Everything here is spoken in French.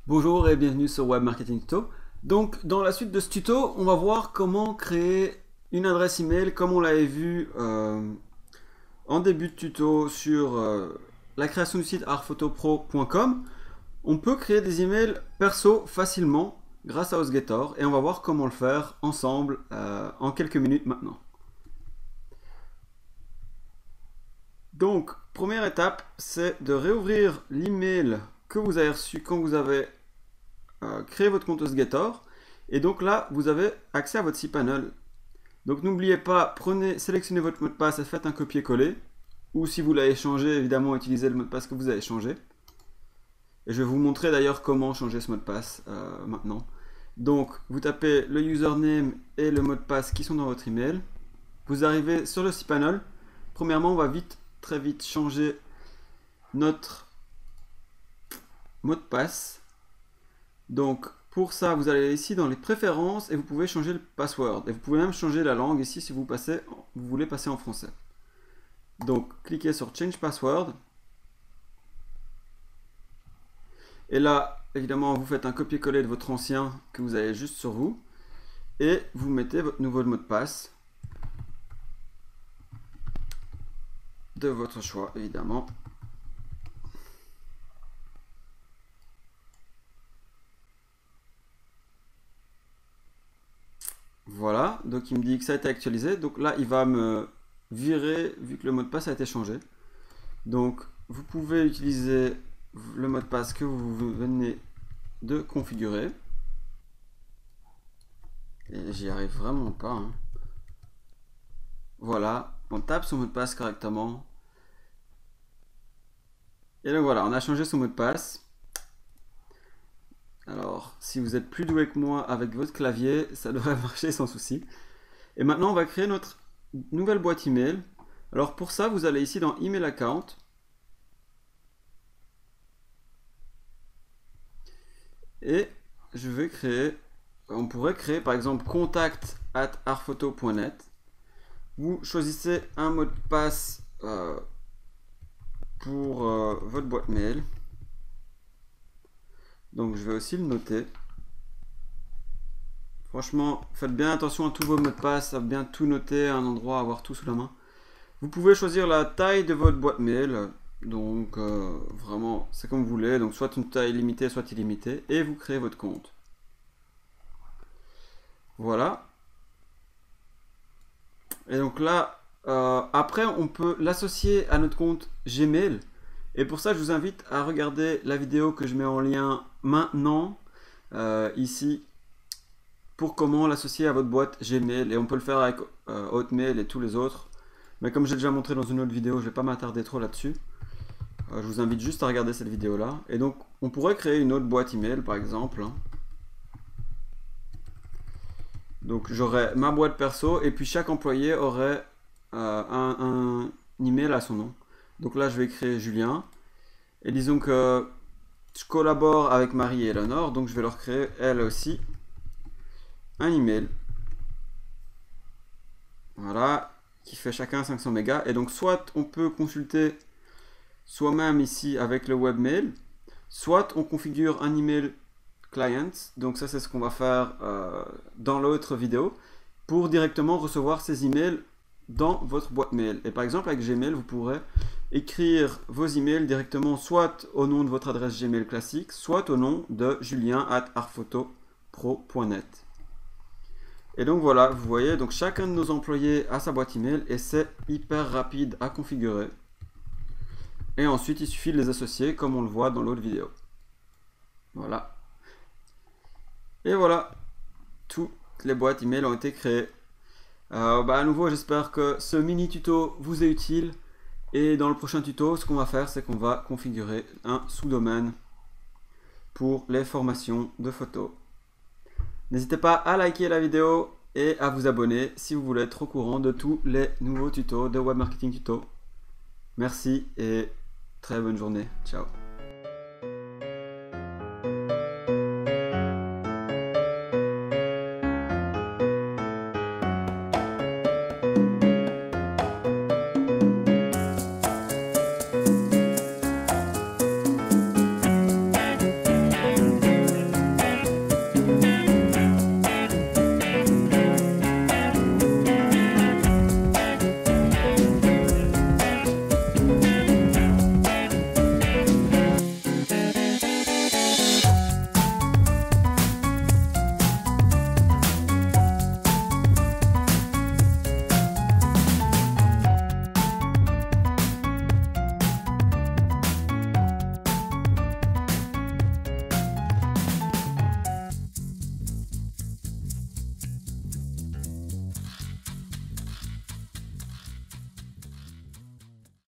Bonjour et bienvenue sur Web Marketing Tuto. Donc dans la suite de ce tuto, on va voir comment créer une adresse email comme on l'avait vu en début de tuto sur la création du site artphotopro.com. On peut créer des emails perso facilement grâce à HostGator et on va voir comment le faire ensemble en quelques minutes maintenant. Donc première étape, c'est de réouvrir l'email que vous avez reçu quand vous avez créé votre compte HostGator. Et donc là, vous avez accès à votre cPanel. Donc n'oubliez pas, sélectionnez votre mot de passe et faites un copier-coller. Ou si vous l'avez changé, évidemment, utilisez le mot de passe que vous avez changé. Et je vais vous montrer d'ailleurs comment changer ce mot de passe maintenant. Donc, vous tapez le username et le mot de passe qui sont dans votre email. Vous arrivez sur le cPanel. Premièrement, on va très vite changer notre mot de passe. Donc pour ça, vous allez ici dans les préférences et vous pouvez changer le password. Et vous pouvez même changer la langue ici si vous voulez passer en français. Donc cliquez sur Change Password. Et là, évidemment, vous faites un copier-coller de votre ancien que vous avez juste sur vous. Et vous mettez votre nouveau mot de passe. De votre choix, évidemment. Voilà, donc il me dit que ça a été actualisé. Donc là, il va me virer vu que le mot de passe a été changé. Donc, vous pouvez utiliser le mot de passe que vous venez de configurer. Et j'y arrive vraiment pas. Hein. Voilà, on tape son mot de passe correctement. Et donc voilà, on a changé son mot de passe. Alors, si vous êtes plus doué que moi avec votre clavier, ça devrait marcher sans souci. Et maintenant, on va créer notre nouvelle boîte email. Alors pour ça, vous allez ici dans Email Account. Et je vais créer, on pourrait créer par exemple contact@artphoto.net. Vous choisissez un mot de passe pour votre boîte mail. Donc je vais aussi le noter. Franchement, faites bien attention à tous vos mots de passe, à bien tout noter à un endroit, avoir tout sous la main. Vous pouvez choisir la taille de votre boîte mail. Donc vraiment, c'est comme vous voulez. Donc soit une taille limitée, soit illimitée. Et vous créez votre compte. Voilà. Et donc là, après, on peut l'associer à notre compte Gmail. Et pour ça, je vous invite à regarder la vidéo que je mets en lien maintenant, ici, pour comment l'associer à votre boîte Gmail. Et on peut le faire avec Hotmail et tous les autres. Mais comme j'ai déjà montré dans une autre vidéo, je ne vais pas m'attarder trop là-dessus. Je vous invite juste à regarder cette vidéo-là. Et donc, on pourrait créer une autre boîte email, par exemple. Donc, j'aurais ma boîte perso, et puis chaque employé aurait un email à son nom. Donc là, je vais créer Julien. Et disons que je collabore avec Marie et Eleanor, donc je vais leur créer, elle aussi, un email. Voilà, qui fait chacun 500 mégas. Et donc, soit on peut consulter soi-même ici avec le webmail, soit on configure un email client. Donc ça, c'est ce qu'on va faire dans l'autre vidéo, pour directement recevoir ces emails dans votre boîte mail. Et par exemple, avec Gmail, vous pourrez écrire vos emails directement soit au nom de votre adresse Gmail classique, soit au nom de julien@artphotopro.net. Et donc voilà, vous voyez, donc chacun de nos employés a sa boîte email et c'est hyper rapide à configurer. Et ensuite, il suffit de les associer comme on le voit dans l'autre vidéo. Voilà. Et voilà, toutes les boîtes email ont été créées. À nouveau, j'espère que ce mini tuto vous est utile. Et dans le prochain tuto, ce qu'on va faire, c'est qu'on va configurer un sous-domaine pour les formations de photos. N'hésitez pas à liker la vidéo et à vous abonner si vous voulez être au courant de tous les nouveaux tutos de Web Marketing Tuto. Merci et très bonne journée. Ciao.